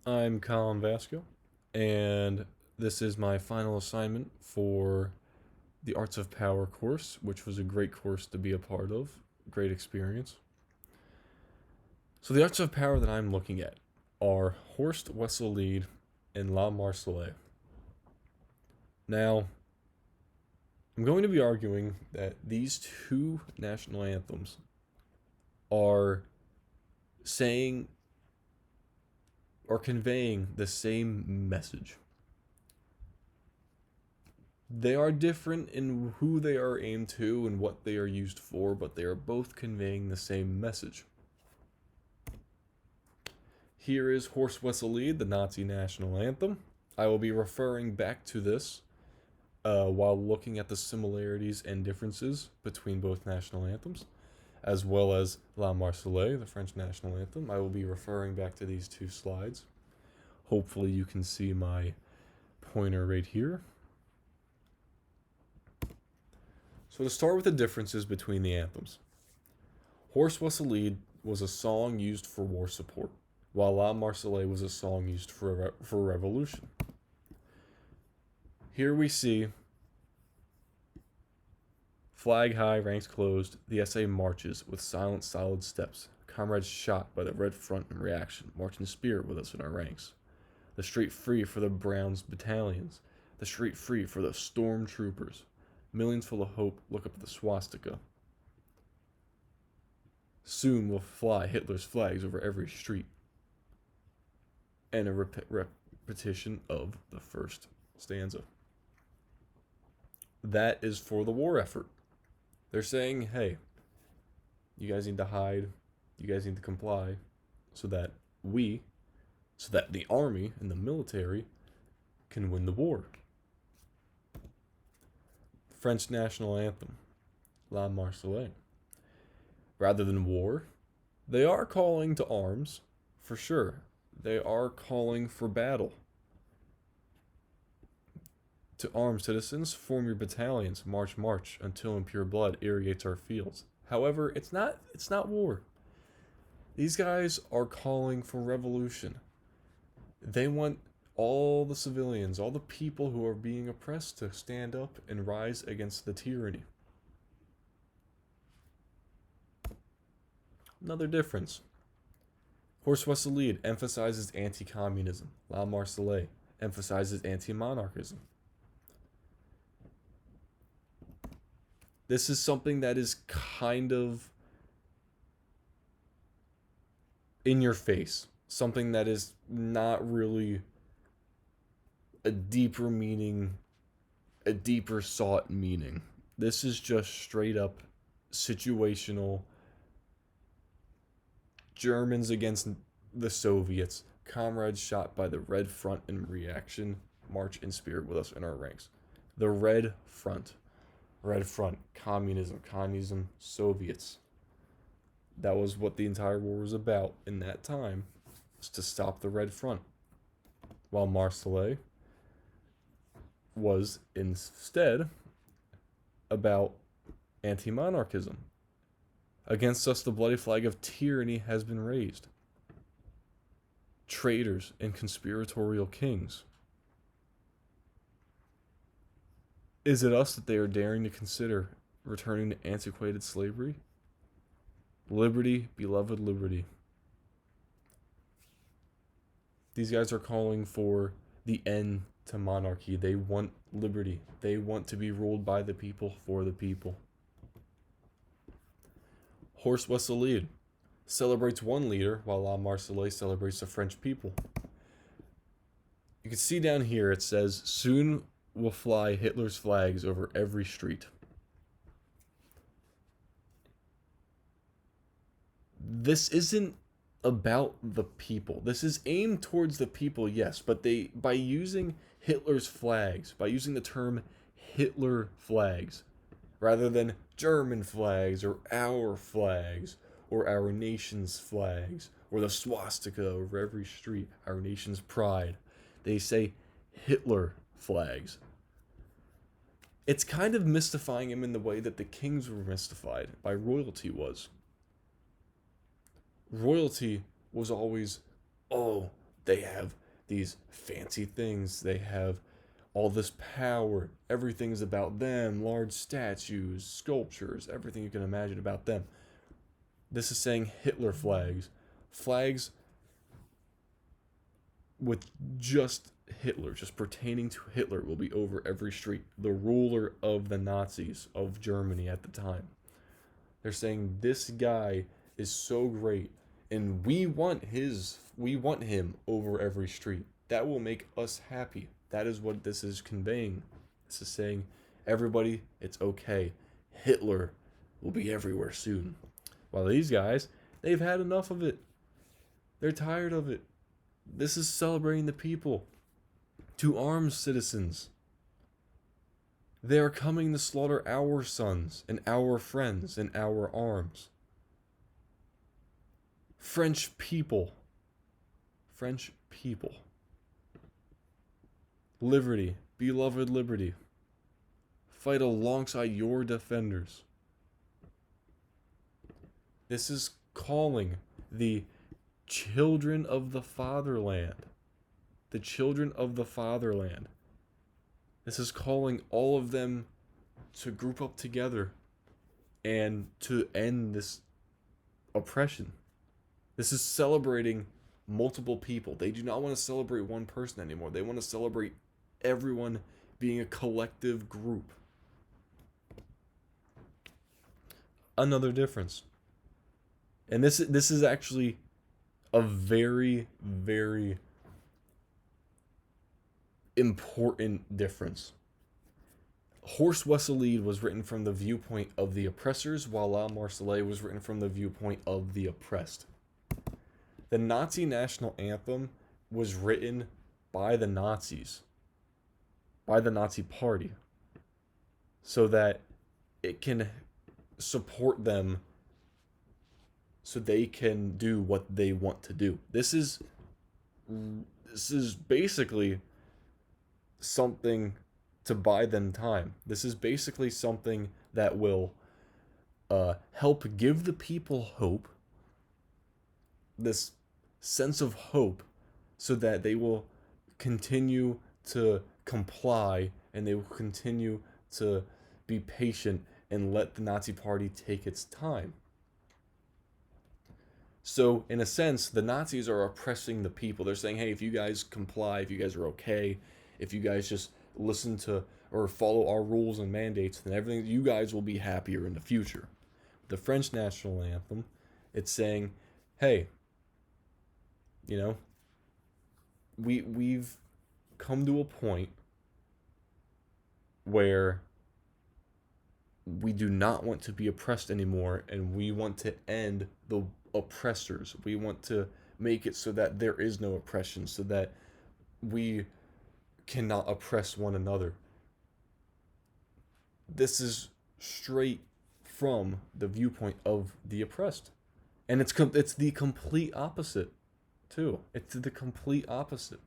I'm Colin Vasco, and this is my final assignment for the Arts of Power course, which was a great course to be a part of. Great experience. So, the Arts of Power that I'm looking at are Horst, Wessel, and La Marseillaise. Now, I'm going to be arguing that these two national anthems are saying or conveying the same message. They are different in who they are aimed to and what they are used for, but they are both conveying the same message. Here is Horst Wessel, the Nazi national anthem. I will be referring back to this while looking at the similarities and differences between both national anthems, as well as La Marseillaise, the French national anthem. I will be referring back to these two slides. Hopefully you can see my pointer right here. So to start with the differences between the anthems. Horst Wessel was a song used for war support, while La Marseillaise was a song used for revolution. Here we see flag high, ranks closed, the SA marches with silent, solid steps, comrades shot by the red front in reaction, march in spirit with us in our ranks. The street free for the Browns battalions, the street free for the storm troopers. Millions full of hope look up at the swastika. Soon will fly Hitler's flags over every street. And a repetition of the first stanza. That is for the war effort. They're saying, hey, you guys need to hide, you guys need to comply, so that the army and the military can win the war. French national anthem, La Marseillaise. Rather than war, they are calling to arms, for sure. They are calling for battle. To arms, citizens, form your battalions, march, march, until in pure blood irrigates our fields. However, it's not war. These guys are calling for revolution. They want all the civilians, all the people who are being oppressed to stand up and rise against the tyranny. Another difference. Horst Wessel emphasizes anti-communism. La Marseillaise emphasizes anti-monarchism. This is something that is kind of in your face. Something that is not really a deeper meaning, a deeper sought meaning. This is just straight up situational. Germans against the Soviets, comrades shot by the Red Front in reaction, march in spirit with us in our ranks. The Red Front, communism, Soviets. That was what the entire war was about in that time, was to stop the Red Front. While Marseillaise was instead about anti-monarchism. Against us the bloody flag of tyranny has been raised. Traitors and conspiratorial kings. Is it us that they are daring to consider returning to antiquated slavery? Liberty, beloved liberty. These guys are calling for the end to monarchy. They want liberty. They want to be ruled by the people, for the people. Horst Wessel celebrates one leader, while La Marseillaise celebrates the French people. You can see down here it says, soon will fly Hitler's flags over every street. This isn't about the people. This is aimed towards the people, yes, but by using Hitler's flags, by using the term Hitler flags, rather than German flags or our flags or our nation's flags or the swastika over every street, our nation's pride. They say Hitler flags. It's kind of mystifying him in the way that the kings were mystified by royalty was. Royalty was always, oh, They have these fancy things. They have all this power. Everything's about them. Large statues, sculptures, everything you can imagine about them. This is saying Hitler flags. Flags with just Hitler, just pertaining to Hitler, will be over every street. The ruler of the Nazis of Germany at the time. They're saying this guy is so great, and we want him over every street. That will make us happy. That is what this is conveying. This is saying, everybody, it's okay. Hitler will be everywhere soon. While these guys, they've had enough of it. They're tired of it. This is celebrating the people. To arms, citizens. They are coming to slaughter our sons and our friends and our arms. French people. French people. Liberty, beloved liberty. Fight alongside your defenders. This is calling the children of the fatherland. The children of the fatherland. This is calling all of them to group up together and to end this oppression. This is celebrating multiple people. They do not want to celebrate one person anymore. They want to celebrate everyone being a collective group. Another difference. And this is actually a very, very important difference. Horst Wessel was written from the viewpoint of the oppressors, while La Marseillaise was written from the viewpoint of the oppressed. The Nazi national anthem was written by the Nazis, by the Nazi party, so that it can support them, so they can do what they want to do. This is basically something to buy them time. This is basically something that will help give the people hope, this sense of hope, so that they will continue to comply and they will continue to be patient and let the Nazi party take its time. So, in a sense, the Nazis are oppressing the people. They're saying, hey, if you guys comply, if you guys are okay, if you guys just listen to or follow our rules and mandates, then everything, you guys will be happier in the future. The French national anthem, it's saying, hey, you know, we've come to a point where we do not want to be oppressed anymore, and we want to end the oppressors. We want to make it so that there is no oppression, so that we cannot oppress one another. This is straight from the viewpoint of the oppressed. And it's the complete opposite, too. It's the complete opposite.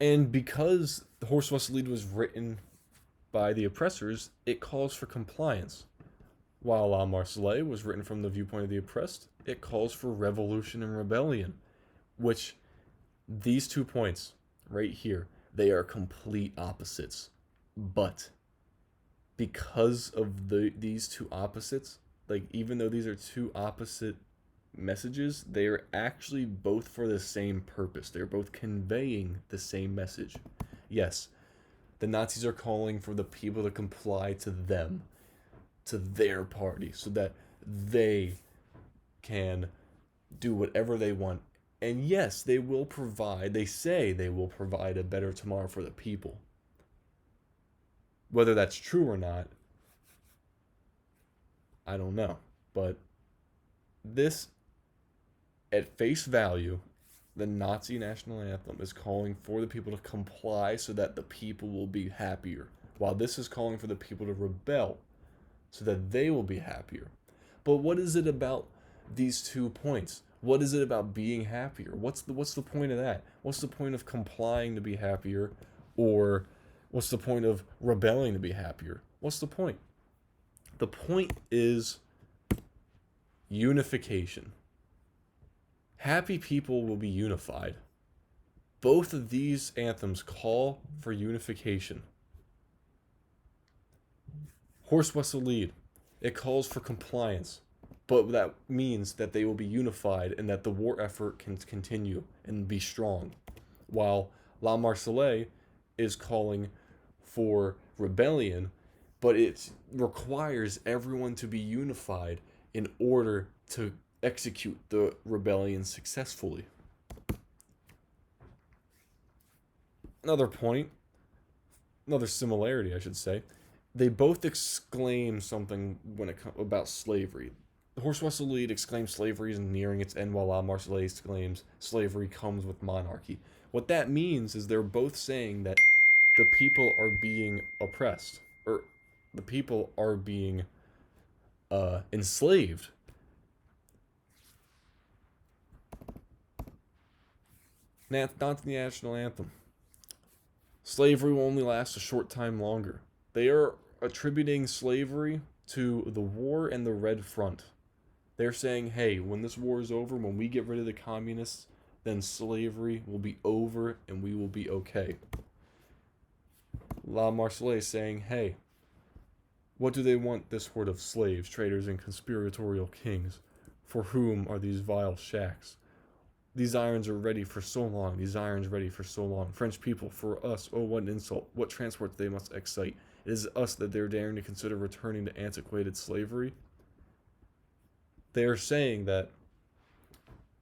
And because Horst Wessel was written by the oppressors, it calls for compliance. While La Marseillaise was written from the viewpoint of the oppressed, it calls for revolution and rebellion, which these 2 points right here, they are complete opposites. But because of these 2 opposites, like, even though these are 2 opposite messages, they are actually both for the same purpose. They're both conveying the same message. Yes, the Nazis are calling for the people to comply to them, to their party, so that they can do whatever they want. And yes, they will provide, they say they will provide a better tomorrow for the people. Whether that's true or not, I don't know. But this, at face value, the Nazi national anthem is calling for the people to comply so that the people will be happier, while this is calling for the people to rebel so that they will be happier. But what is it about these 2 points? What is it about being happier? What's the point of that? What's the point of complying to be happier? Or what's the point of rebelling to be happier? What's the point? The point is unification. Happy people will be unified. Both of these anthems call for unification. Horst, Wessel, Lied. It calls for compliance, but that means that they will be unified and that the war effort can continue and be strong. While La Marseillaise is calling for rebellion, but it requires everyone to be unified in order to execute the rebellion successfully. Another point, another similarity, I should say, they both exclaim something when it about slavery. Horst, Wessel, Lied exclaims slavery is nearing its end, while La Marseillaise exclaims slavery comes with monarchy. What that means is they're both saying that the people are being oppressed, or the people are being enslaved. Not the national anthem. Slavery will only last a short time longer. They are attributing slavery to the war and the Red Front. They're saying, hey, when this war is over, when we get rid of the communists, then slavery will be over and we will be okay. La Marseillaise saying, hey, what do they want this horde of slaves, traitors, and conspiratorial kings? For whom are these vile shacks? These irons are ready for so long, these irons ready for so long. French people, for us, oh what an insult, what transports they must excite. It is us that they're daring to consider returning to antiquated slavery. They are saying that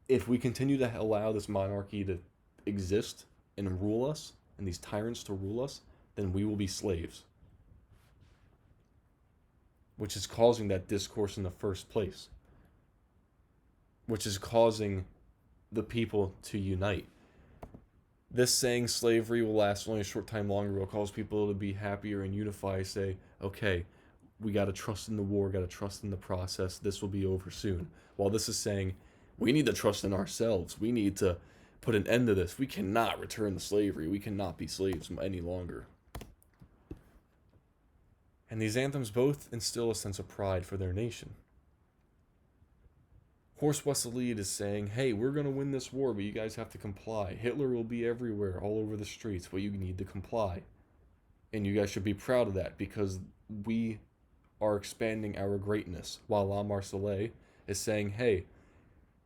if we continue to allow this monarchy to exist and rule us, and these tyrants to rule us, then we will be slaves. Which is causing that discourse in the first place. Which is causing the people to unite. This saying slavery will last only a short time longer will cause people to be happier and unify, say, okay, we got to trust in the war, got to trust in the process, this will be over soon. While this is saying, we need to trust in ourselves, we need to put an end to this, we cannot return to slavery, we cannot be slaves any longer. And these anthems both instill a sense of pride for their nation. Horst, Wessel, Lied is saying, hey, we're going to win this war, but you guys have to comply. Hitler will be everywhere, all over the streets, but you need to comply. And you guys should be proud of that because we are expanding our greatness. While La Marseillaise is saying, hey,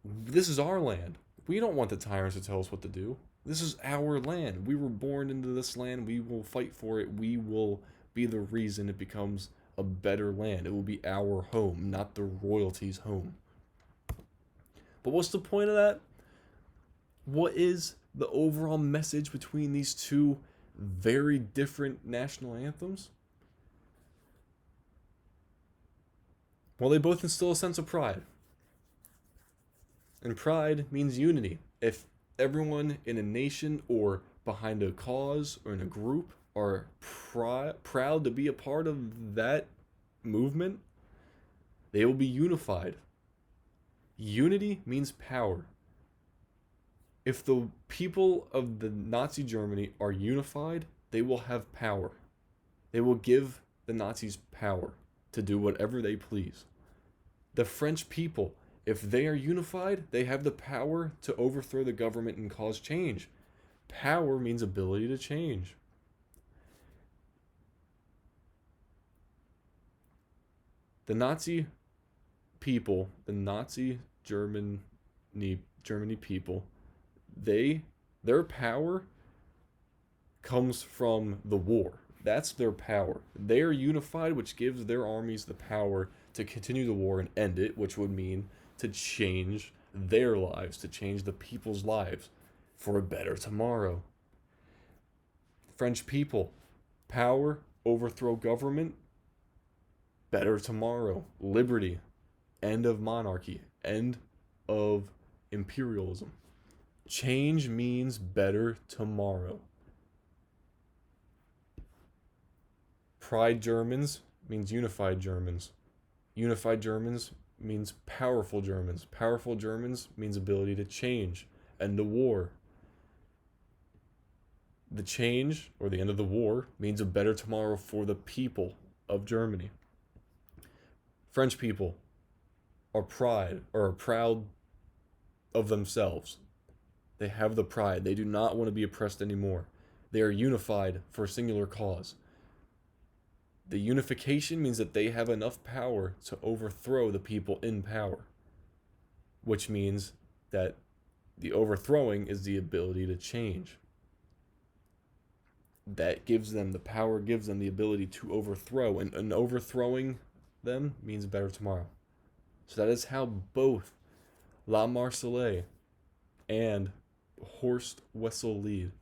this is our land. We don't want the tyrants to tell us what to do. This is our land. We were born into this land. We will fight for it. We will be the reason it becomes a better land. It will be our home, not the royalty's home. But what's the point of that? What is the overall message between these two very different national anthems? Well, they both instill a sense of pride. And pride means unity. If everyone in a nation or behind a cause or in a group are proud to be a part of that movement, they will be unified. Unity means power. If the people of the Nazi Germany are unified, they will have power. They will give the Nazis power to do whatever they please. The French people, if they are unified, they have the power to overthrow the government and cause change. Power means ability to change. The Nazi people, the Nazi Germany people, their power comes from the war. That's their power. They are unified, which gives their armies the power to continue the war and end it, which would mean to change their lives, to change the people's lives for a better tomorrow. French people, power, overthrow government, better tomorrow, liberty, end of monarchy, end of imperialism. Change means better tomorrow. Pride Germans means unified Germans. Unified Germans means powerful Germans. Powerful Germans means ability to change, end the war. The change, or the end of the war, means a better tomorrow for the people of Germany. French people are proud of themselves. They have the pride. They do not want to be oppressed anymore. They are unified for a singular cause. The unification means that they have enough power to overthrow the people in power, which means that the overthrowing is the ability to change. That gives them the power, gives them the ability to overthrow, and overthrowing them means better tomorrow. So that is how both La Marseillaise and Horst Wessel lead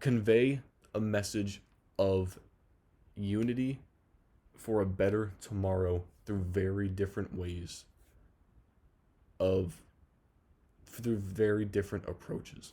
convey a message of unity for a better tomorrow through very different ways, through very different approaches.